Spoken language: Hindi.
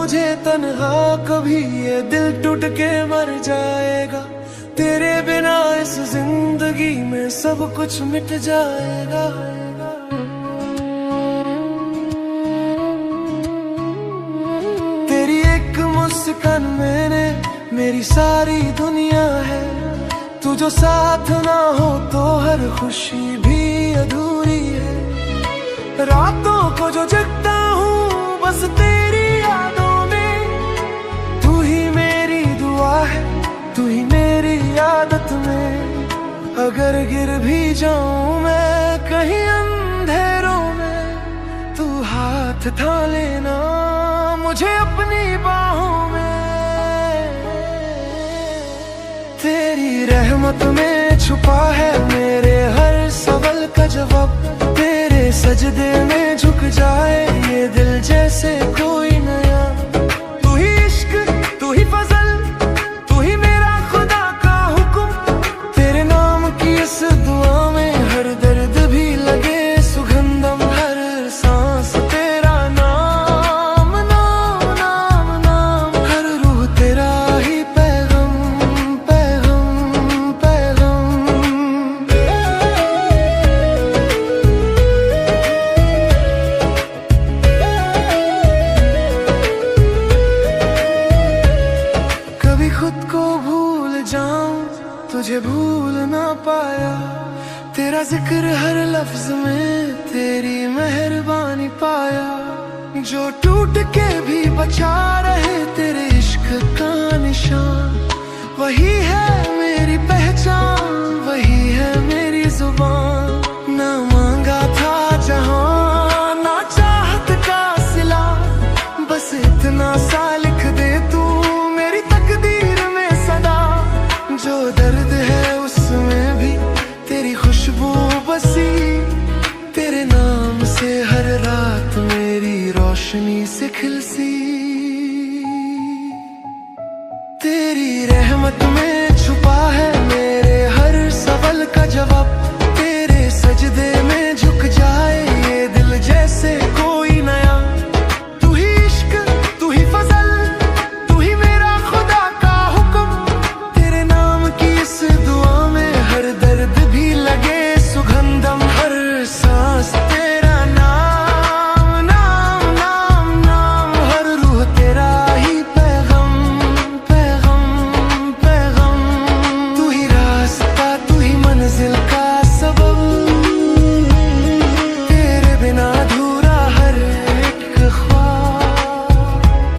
मुझे तन्हा कभी ये दिल टूट के मर जाएगा। तेरे बिना इस जिंदगी में सब कुछ मिट जाएगा। तेरी एक मुस्कान मैंने मेरी सारी दुनिया है। तू जो साथ ना हो तो हर खुशी भी अधूरी है। रातों को जो जगता हूँ बस तेरी यादों में। तू ही मेरी दुआ है, तू ही मेरी आदत में। अगर गिर भी जाऊं मैं कहीं अंधेरों में, तू हाथ था लेना मुझे अपनी बाहों में। तेरी रहमत में छुपा है मेरे हर सवाल का जवाब। तेरे सजदे में झुक जाए ये दिल जैसे कोई नया। तू ही इश्क, तू ही फजल, तू ही मेरा खुदा का हुक्म। तेरे नाम की इस दुआ में हर दर्द भी लगे सुगंधम। हर सांस तेरा नाम नाम नाम नाम। हर रूह तेरा ही पैगम पैगम पैगम। कभी खुद को भूल जाऊं तुझे भूल ना पाया। तेरा जिक्र हर लफ्ज में तेरी मेहरबानी पाया। जो टूट के भी बचा रहे तेरे इश्क का निशान। वही है मेरी पहचान, वही है मेरी जुबान। ना मांगा था जहां ना चाहत का सिला। बस इतना सा लिख दे तू मेरी तकदीर में सदा। जो दर्द है उसमें भी तेरी खुशबू बसी। तेरे नाम से हर रात मेरी रोशनी से खिलसी। तेरी रहमत में छुपा है मेरे हर सवाल का जवाब।